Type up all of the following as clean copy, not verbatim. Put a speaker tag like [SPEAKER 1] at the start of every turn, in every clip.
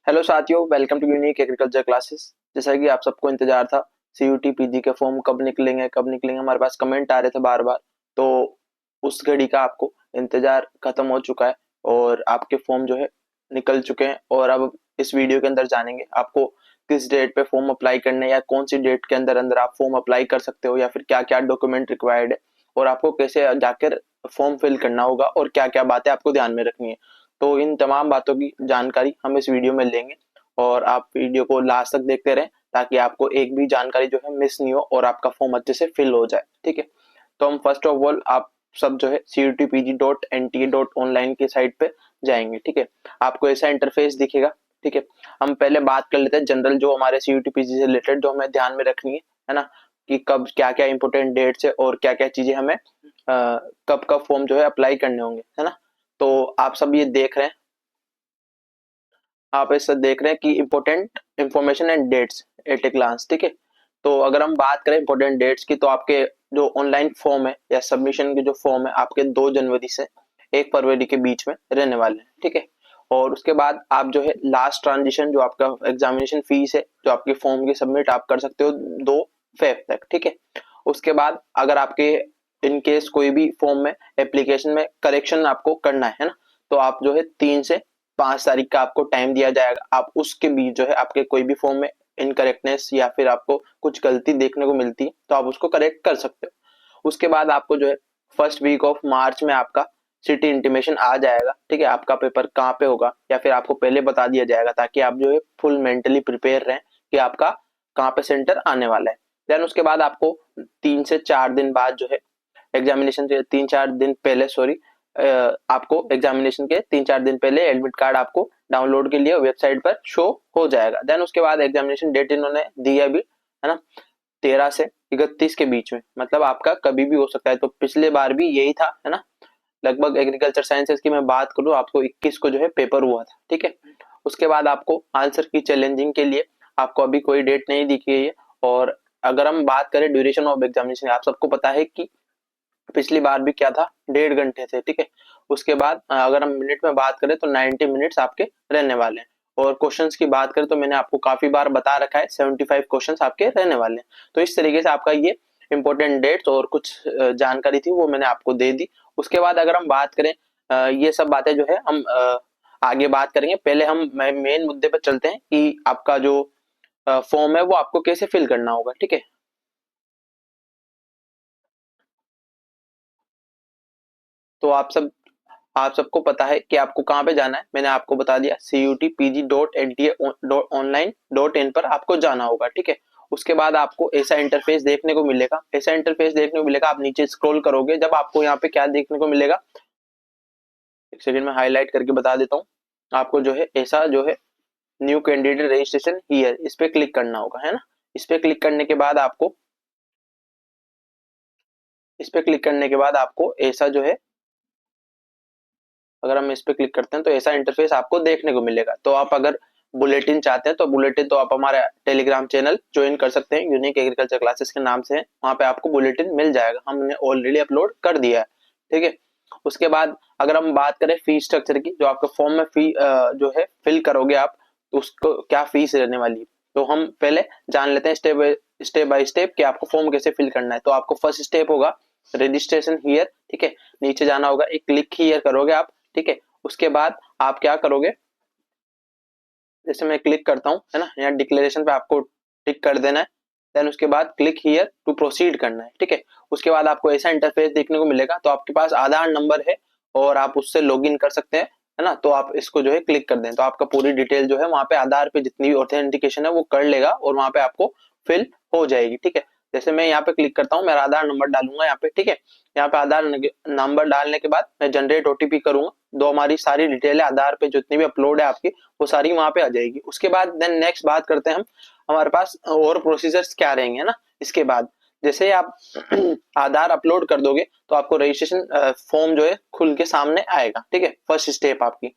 [SPEAKER 1] Hello साथियों, welcome to unique agriculture classes. जैसा कि आप सबको इंतजार था, सीयूटी पीजी के फॉर्म कब निकलेंगे हमारे पास कमेंट आ रहे थे बार बार। तो उस घड़ी का आपको इंतजार खत्म हो चुका है और आपके फॉर्म जो है निकल चुके हैं। और अब इस वीडियो के अंदर जानेंगे आपको किस डेट पे फॉर्म अप्लाई करना है या कौन सी डेट के अंदर अंदर आप फॉर्म अप्लाई कर सकते हो या फिर क्या क्या डॉक्यूमेंट रिक्वायर्ड है और आपको कैसे जाकर फॉर्म फिल करना होगा और क्या क्या बातें आपको ध्यान में रखनी है। तो इन तमाम बातों की जानकारी हम इस वीडियो में लेंगे और आप वीडियो को लास्ट तक देखते रहें ताकि आपको एक भी जानकारी जो है मिस नहीं हो और आपका फॉर्म अच्छे से फिल हो जाए। ठीक है, तो हम फर्स्ट ऑफ ऑल आप सब जो है cutpg.nta.online की साइट पे जाएंगे। ठीक है, आपको ऐसा इंटरफेस दिखेगा। ठीक है, हम पहले बात कर लेते हैं जनरल जो हमारे सीयूटीपीजी से रिलेटेड जो हमें ध्यान में रखनी है ना, कि कब क्या क्या इंपॉर्टेंट डेट्स है और क्या क्या चीजें हमें कब कब फॉर्म जो है अप्लाई करने होंगे, है ना। तो आप सब ये देख रहे हैं, आप ऐसा देख रहे हैं कि important information and dates at a glance. ठीक है, तो अगर हम बात करें इंपॉर्टेंट डेट्स की तो आपके जो ऑनलाइन फॉर्म है या सबमिशन के जो फॉर्म है आपके 2 जनवरी से 1 फरवरी के बीच में रहने वाले हैं। ठीक है, और उसके बाद आप जो है लास्ट ट्रांजिशन जो आपका एग्जामिनेशन फीस है जो आपके फॉर्म की सबमिट आप कर सकते हो 2 फेब तक। ठीक है, उसके बाद अगर आपके इन केस कोई भी फॉर्म में एप्लीकेशन में करेक्शन आपको करना है ना, तो आप जो है 3 से 5 तारीख का आपको टाइम दिया जाएगा। आप उसके बीच जो है आपके कोई भी फॉर्म में इनकरेक्टनेस या फिर आपको कुछ गलती देखने को मिलती है तो आप उसको करेक्ट कर सकते हो। उसके बाद आपको जो है फर्स्ट वीक ऑफ मार्च में आपका सिटी इंटीमेशन आ जाएगा। ठीक है, आपका पेपर कहाँ पे होगा या फिर आपको पहले बता दिया जाएगा ताकि आप जो है फुल मेंटली प्रिपेयर रहें कि आपका कहाँ पे सेंटर आने वाला है। देन उसके बाद आपको 3 से 4 दिन बाद जो है एग्जामिनेशन से 3-4 दिन पहले सॉरी आपको एग्जामिनेशन के 3-4 दिन पहले एडमिट कार्ड आपको डाउनलोड के लिए वेबसाइट पर शो हो जाएगा। देन उसके बाद एग्जामिनेशन डेट इन्होंने दी है अभी, है ना, 13 से 31 के बीच में, मतलब आपका कभी भी हो सकता है। तो पिछले बार भी यही था, है ना। लगभग एग्रीकल्चर साइंसेज की मैं बात करूँ आपको 21 को जो है पेपर हुआ था। ठीक है, उसके बाद आपको आंसर की चैलेंजिंग के लिए आपको अभी कोई डेट नहीं दी गई है। और अगर हम बात करें ड्यूरेशन ऑफ एग्जामिनेशन, आप सबको पता है कि पिछली बार भी क्या था, 1.5 घंटे थे। ठीक है, उसके बाद अगर हम मिनट में बात करें तो 90 मिनट्स आपके रहने वाले हैं। और क्वेश्चंस की बात करें तो मैंने आपको काफी बार बता रखा है 75 क्वेश्चंस आपके रहने वाले हैं। तो इस तरीके से आपका ये इंपॉर्टेंट डेट्स और कुछ जानकारी थी वो मैंने आपको दे दी। उसके बाद अगर हम बात करें ये सब बातें जो है हम आगे बात करेंगे। पहले हम मेन मुद्दे पर चलते हैं कि आपका जो फॉर्म है वो आपको कैसे फिल करना होगा। ठीक है, तो आप सबको पता है कि आपको कहाँ पे जाना है, मैंने आपको बता दिया cutpg.nta.online.in पर आपको जाना होगा। ठीक है, उसके बाद आपको ऐसा इंटरफेस देखने को मिलेगा, आप नीचे स्क्रॉल करोगे जब आपको यहाँ पे क्या देखने को मिलेगा, एक सेकंड में हाईलाइट करके बता देता हूँ आपको। जो है ऐसा जो है न्यू कैंडिडेट रजिस्ट्रेशन हियर, इस पे क्लिक करना होगा, है ना। इस पे क्लिक करने के बाद आपको इस पे क्लिक करने के बाद आपको ऐसा जो है, अगर हम इस पे क्लिक करते हैं तो ऐसा इंटरफेस आपको देखने को मिलेगा। तो आप अगर बुलेटिन चाहते हैं तो बुलेटिन तो आप हमारे टेलीग्राम चैनल ज्वाइन कर सकते हैं, यूनिक एग्रीकल्चर क्लासेस के नाम से है, वहां पे आपको बुलेटिन मिल जाएगा, हमने ऑलरेडी अपलोड कर दिया है। ठीक है, उसके बाद अगर हम बात करें फी स्ट्रक्चर की, जो आपके फॉर्म में फी जो है फिल करोगे आप, तो उसको क्या फीस रहने वाली है तो हम पहले जान लेते हैं स्टेप बाय स्टेप कि आपको फॉर्म कैसे फिल करना है। तो आपको फर्स्ट स्टेप होगा रजिस्ट्रेशन हियर। ठीक है, नीचे जाना होगा, एक क्लिक हियर करोगे आप। ठीक है, उसके बाद आप क्या करोगे, जैसे मैं क्लिक करता हूँ, है ना, यहाँ डिक्लेरेशन पे आपको टिक कर देना है। देन उसके बाद क्लिक हियर टू प्रोसीड करना है। ठीक है, उसके बाद आपको ऐसा इंटरफेस देखने को मिलेगा। तो आपके पास आधार नंबर है और आप उससे लॉगिन कर सकते हैं, है ना। तो आप इसको जो है क्लिक कर दें तो आपका पूरी डिटेल जो है वहां पे आधार पे जितनी भी ऑथेंटिकेशन है वो कर लेगा और वहां पे आपको फिल हो जाएगी। ठीक है, जैसे मैं यहाँ पे क्लिक करता हूँ, मेरा आधार नंबर डालूंगा यहाँ पे। ठीक है, यहाँ पे आधार नंबर डालने के बाद मैं जनरेट ओटीपी करूंगा, दो हमारी सारी डिटेल है आधार पे जितनी भी अपलोड है आपकी वो सारी वहां पे आ जाएगी। उसके बाद देन नेक्स्ट बात करते हैं हम, हमारे पास और प्रोसीजर्स क्या रहेंगे ना। इसके बाद जैसे आप आधार अपलोड कर दोगे तो आपको रजिस्ट्रेशन फॉर्म जो है खुल के सामने आएगा। ठीक है, फर्स्ट स्टेप आपकी।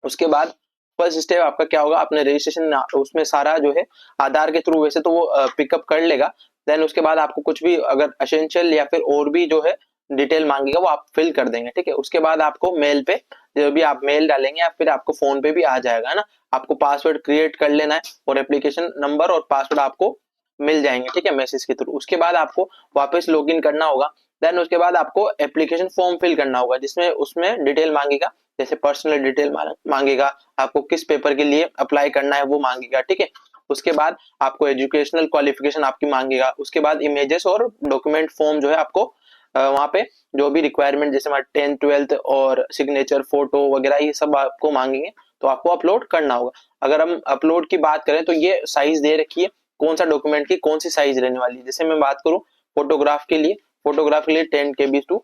[SPEAKER 1] उसके बाद फर्स्ट स्टेप आपका क्या होगा, आपने रजिस्ट्रेशन उसमें सारा जो है आधार के थ्रू वैसे तो वो पिकअप कर लेगा। देन उसके बाद आपको कुछ भी अगर असेंशियल या फिर और भी जो है डिटेल मांगेगा वो आप फिल कर देंगे, ठीक है। उसके बाद आपको मेल पे जो भी आप मेल डालेंगे या फिर आपको फोन पे भी आ जाएगा, है ना। आपको पासवर्ड क्रिएट कर लेना है और एप्लीकेशन नंबर और पासवर्ड आपको मिल जाएंगे, ठीक है, मैसेज के थ्रू। उसके बाद आपको वापस लॉगिन करना होगा। देन उसके बाद आपको एप्लीकेशन फॉर्म फिल करना होगा, जिसमें उसमें डिटेल मांगेगा, जैसे पर्सनल डिटेल मांगेगा, आपको किस पेपर के लिए अप्लाई करना है वो मांगेगा, ठीक है। उसके बाद आपको एजुकेशनल क्वालिफिकेशन आपकी मांगेगा। उसके बाद इमेजेस और डॉक्यूमेंट फॉर्म जो है आपको वहाँ पे जो भी रिक्वायरमेंट, जैसे हमारे 10th 12th और सिग्नेचर फोटो वगैरह ये सब आपको मांगेंगे, तो आपको अपलोड करना होगा। अगर हम अपलोड की बात करें तो ये साइज दे रखी है, कौन सा डॉक्यूमेंट की कौन सी साइज रहने वाली है। जैसे मैं बात करूं फोटोग्राफ के लिए, 10 KB टू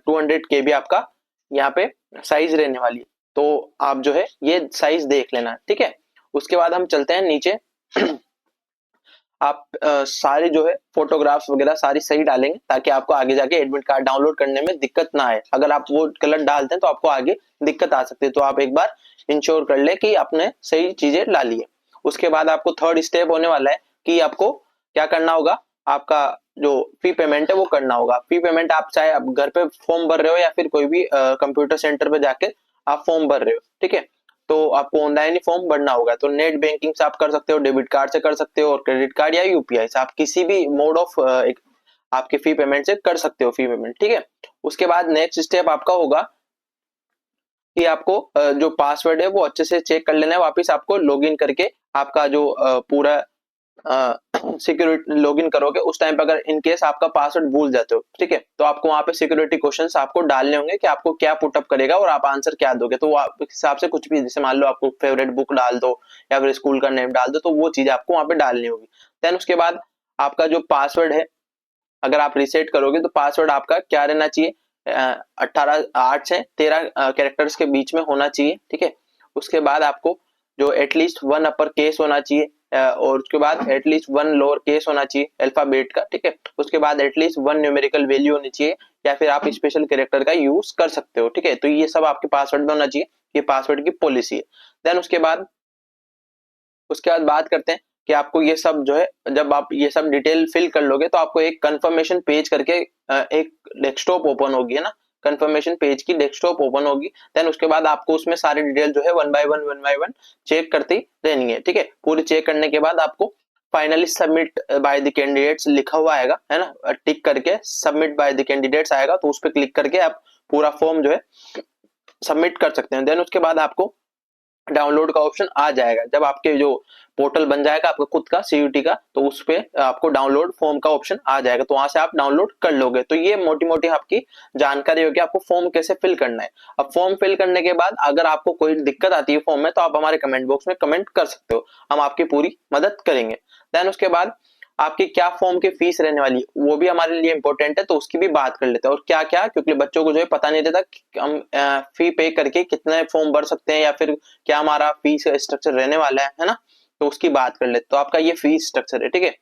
[SPEAKER 1] 200 KB आपका यहाँ पे साइज रहने वाली है, तो आप जो है ये साइज देख लेना, ठीक है। उसके बाद हम चलते हैं नीचे। आप सारे जो है फोटोग्राफ्स वगैरह सारी सही डालेंगे, ताकि आपको आगे जाके एडमिट कार्ड डाउनलोड करने में दिक्कत ना आए। अगर आप वो गलत डालते हैं तो आपको आगे दिक्कत आ सकती है, तो आप एक बार इंश्योर कर ले कि आपने सही चीजें डाली है। उसके बाद आपको थर्ड स्टेप होने वाला है कि आपको क्या करना होगा, आपका जो फी पेमेंट है वो करना होगा। फी पेमेंट आप चाहे आप घर पे फॉर्म भर रहे हो या फिर कोई भी कंप्यूटर सेंटर पे जाके आप फॉर्म भर रहे हो, ठीक है, तो आपको ऑनलाइन ही फॉर्म भरना होगा। तो नेट बैंकिंग से आप कर सकते हो, डेबिट कार्ड से कर सकते हो, और क्रेडिट कार्ड या यूपीआई से, आप किसी भी मोड ऑफ आपके फी पेमेंट से कर सकते हो फी पेमेंट, ठीक है। उसके बाद नेक्स्ट स्टेप आपका होगा कि आपको जो पासवर्ड है वो अच्छे से चेक कर लेना है। वापस आपको लॉगिन करके आपका जो पूरा सिक्योरिटी लॉगिन करोगे, उस टाइम पे अगर इन केस आपका पासवर्ड भूल जाते हो, ठीक है, तो आपको वहां पे सिक्योरिटी क्वेश्चंस आपको डालने होंगे कि आपको क्या पुटअप करेगा और आप आंसर क्या दोगे। तो आप इस हिसाब से कुछ भी, जैसे मान लो आपको फेवरेट बुक डाल दो या फिर स्कूल का नेम डाल दो, तो वो चीज आपको वहां पे डालनी होगी। देन उसके बाद आपका जो पासवर्ड है, अगर आप रिसेट करोगे तो पासवर्ड आपका क्या रहना चाहिए, 8 से 13 कैरेक्टर्स के बीच में होना चाहिए, ठीक है। उसके बाद आपको जो एटलीस्ट 1 अपर केस होना चाहिए, और उसके बाद एटलीस्ट 1 लोअर केस होना चाहिए अल्फाबेट का, ठीक है। उसके बाद एटलीस्ट 1 न्यूमेरिकल वैल्यू होनी चाहिए, या फिर आप स्पेशल कैरेक्टर का यूज कर सकते हो, ठीक है। तो ये सब आपके पासवर्ड में होना चाहिए, ये पासवर्ड की पॉलिसी है। देन उसके बाद बात करते हैं कि आपको ये सब जो है, जब आप ये सब डिटेल फिल कर लोगे तो आपको एक कंफर्मेशन पेज करके एक डेस्कटॉप ओपन होगी, है ना, कंफर्मेशन पेज की डेस्कटॉप ओपन होगी। देन उसके बाद आपको उसमें सारी डिटेल जो है वन बाय वन चेक करती रहनी है, ठीक है। पूरी चेक करने के बाद आपको finally submit by the candidates लिखा हुआ आएगा, है ना, टिक करके सबमिट बाय द कैंडिडेट्स आएगा, तो उस पर क्लिक करके आप पूरा फॉर्म जो है सबमिट कर सकते हैं। देन उसके बाद आपको डाउनलोड का ऑप्शन आ जाएगा। जब आपके जो पोर्टल बन जाएगा आपका खुद का सीयूटी का, तो उस पे आपको डाउनलोड फॉर्म का ऑप्शन आ जाएगा, तो वहां से आप डाउनलोड कर लोगे। तो ये मोटी मोटी आपकी जानकारी होगी आपको फॉर्म कैसे फिल करना है। अब फॉर्म फिल करने के बाद अगर आपको कोई दिक्कत आती है फॉर्म में, तो आप हमारे कमेंट बॉक्स में कमेंट कर सकते हो, हम आपकी पूरी मदद करेंगे। देन उसके बाद आपकी क्या फॉर्म की फीस रहने वाली है वो भी हमारे लिए इंपॉर्टेंट है, तो उसकी भी बात कर लेते हैं। और क्या क्या, क्योंकि बच्चों को जो है पता नहीं रहता कि हम फी पे करके कितने फॉर्म भर सकते हैं या फिर क्या हमारा फीस स्ट्रक्चर रहने वाला है ना, तो उसकी बात कर लेते। तो आपका ये फीस स्ट्रक्चर है, ठीक है,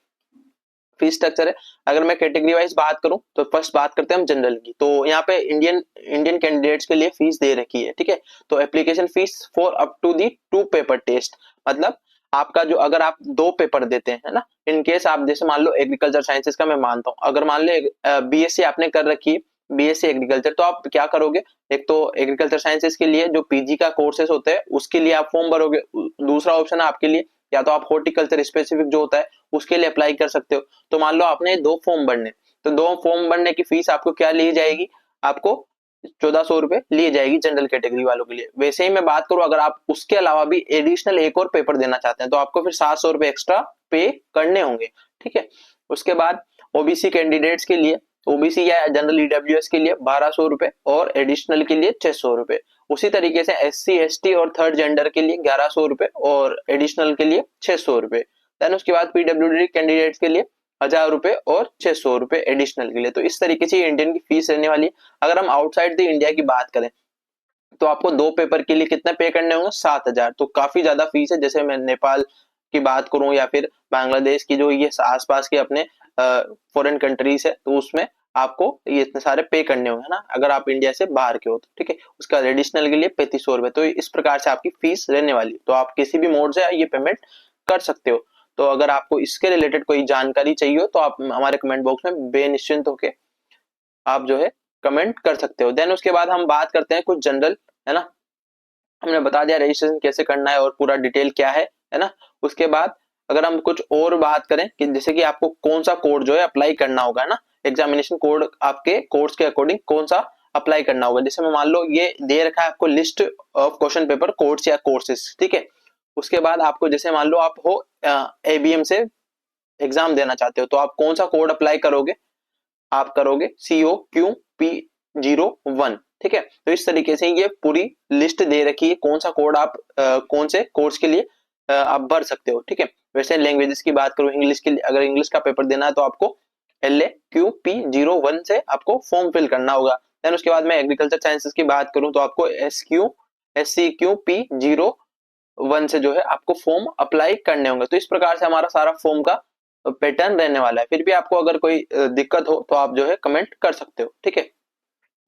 [SPEAKER 1] फीस स्ट्रक्चर है। अगर मैं कैटेगरी वाइज बात करूं तो फर्स्ट बात करते हैं हम जनरल की। तो यहाँ पे इंडियन कैंडिडेट्स के लिए फीस दे रखी है, ठीक है। तो application fees for up to the 2 paper test, मतलब आपका जो, अगर आप 2 पेपर देते हैं, है ना, इन केस आप जैसे मान लो एग्रीकल्चर साइंसेस का मैं मानता हूँ, अगर मान लो बीएससी आपने कर रखी है, बीएससी एग्रीकल्चर, तो आप क्या करोगे, एक तो एग्रीकल्चर साइंसेस के लिए जो पीजी का कोर्सेज होते हैं उसके लिए आप फॉर्म भरोगे। दूसरा ऑप्शन है आपके लिए, या तो आप हॉर्टिकल्चर स्पेसिफिक जो होता है उसके लिए अप्लाई कर सकते हो। तो मान लो आपने 2 फॉर्म भरने, तो 2 फॉर्म भरने की फीस आपको क्या ली जाएगी, आपको 1400 रुपए ली जाएगी जनरल कैटेगरी वालों के लिए। वैसे ही मैं बात करूं, अगर आप उसके अलावा भी एडिशनल एक और पेपर देना चाहते हैं तो आपको फिर 700 रुपए एक्स्ट्रा पे करने होंगे, ठीक है। उसके बाद ओबीसी कैंडिडेट्स के लिए, ओबीसी या जनरल ईडब्ल्यूएस के लिए 1200 रुपए और एडिशनल के लिए 600 रुपए। उसी तरीके से एससी एसटी और थर्ड जेंडर के लिए 1100 रुपए और एडिशनल के लिए 600 रुपए। देन उसके बाद पीडब्ल्यूडी कैंडिडेट्स के लिए 1000 रुपए और 600 रुपए एडिशनल के लिए। तो इस तरीके से इंडियन की फीस रहने वाली है। अगर हम आउटसाइड द इंडिया की बात करें तो आपको 2 पेपर के लिए कितने पे करने होंगे, 7000। तो काफी ज्यादा फीस है। जैसे मैं नेपाल की बात करूं या फिर बांग्लादेश की, जो ये आसपास के अपने फॉरेन कंट्रीज है, तो उसमें आपको ये इतने सारे पे करने होंगे ना, अगर आप इंडिया से बाहर के हो तो, ठीक है। उसका एडिशनल के लिए 3500 रुपए। तो इस प्रकार से आपकी फीस रहने वाली, तो आप किसी भी मोड से ये पेमेंट कर सकते हो। तो अगर आपको इसके रिलेटेड कोई जानकारी चाहिए हो तो आप हमारे कमेंट बॉक्स में बेनिश्चिंत होके आप जो है कमेंट कर सकते हो। देन उसके बाद हम बात करते हैं कुछ जनरल, है ना, हमने बता दिया रजिस्ट्रेशन कैसे करना है और पूरा डिटेल क्या है ना। उसके बाद अगर हम कुछ और बात करें कि जैसे कि आपको कौन सा कोड जो है अप्लाई करना होगा, है ना, एग्जामिनेशन कोड आपके कोर्स के अकॉर्डिंग कौन सा अप्लाई करना होगा। जैसे मैं मान लो ये दे रखा है आपको list of question paper course या कोर्सेज, ठीक है। उसके बाद आपको जैसे मान लो आप हो एबीएम से एग्जाम देना चाहते हो, तो आप कौन सा कोड अप्लाई करोगे, आप करोगे COQP01, ठीक है। तो इस तरीके से ये पूरी लिस्ट दे रखी है कौन सा कोड आप कौन से कोर्स के लिए आप भर सकते हो, ठीक है। वैसे लैंग्वेजेस की बात करूं, इंग्लिश के लिए अगर इंग्लिश का पेपर देना है तो आपको LAQP01 से आपको फॉर्म फिल करना होगा। देन उसके बाद मैं एग्रीकल्चर साइंसेस की बात करूं तो आपको SCQP01 से जो है आपको फॉर्म अप्लाई करने होंगे। तो इस प्रकार से हमारा सारा फॉर्म का पैटर्न रहने वाला है। फिर भी आपको अगर कोई दिक्कत हो तो आप जो है कमेंट कर सकते हो, ठीक है।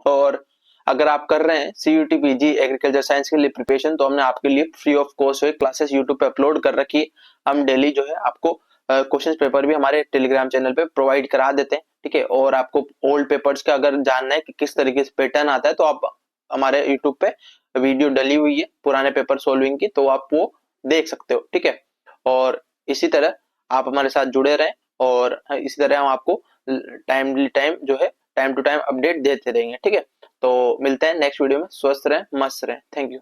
[SPEAKER 1] और अगर आप कर रहे हैं CUT PG एग्रीकल्चर साइंस के लिए प्रिपरेशन, तो हमने आपके लिए free of cost classes YouTube पे अपलोड कर रखी है। हम डेली जो है आपको क्वेश्चन पेपर भी हमारे टेलीग्राम चैनल पे प्रोवाइड करा देते हैं, ठीक है। और आपको ओल्ड पेपर्स का अगर जानना है कि किस तरीके से पैटर्न आता है, तो आप हमारे यूट्यूब पे वीडियो डली हुई है पुराने पेपर सोल्विंग की, तो आप वो देख सकते हो, ठीक है। और इसी तरह आप हमारे साथ जुड़े रहें और इसी तरह हम आपको टाइम जो है टाइम टू टाइम अपडेट देते रहेंगे, ठीक है। तो मिलते हैं नेक्स्ट वीडियो में। स्वस्थ रहें, मस्त रहें। Thank you.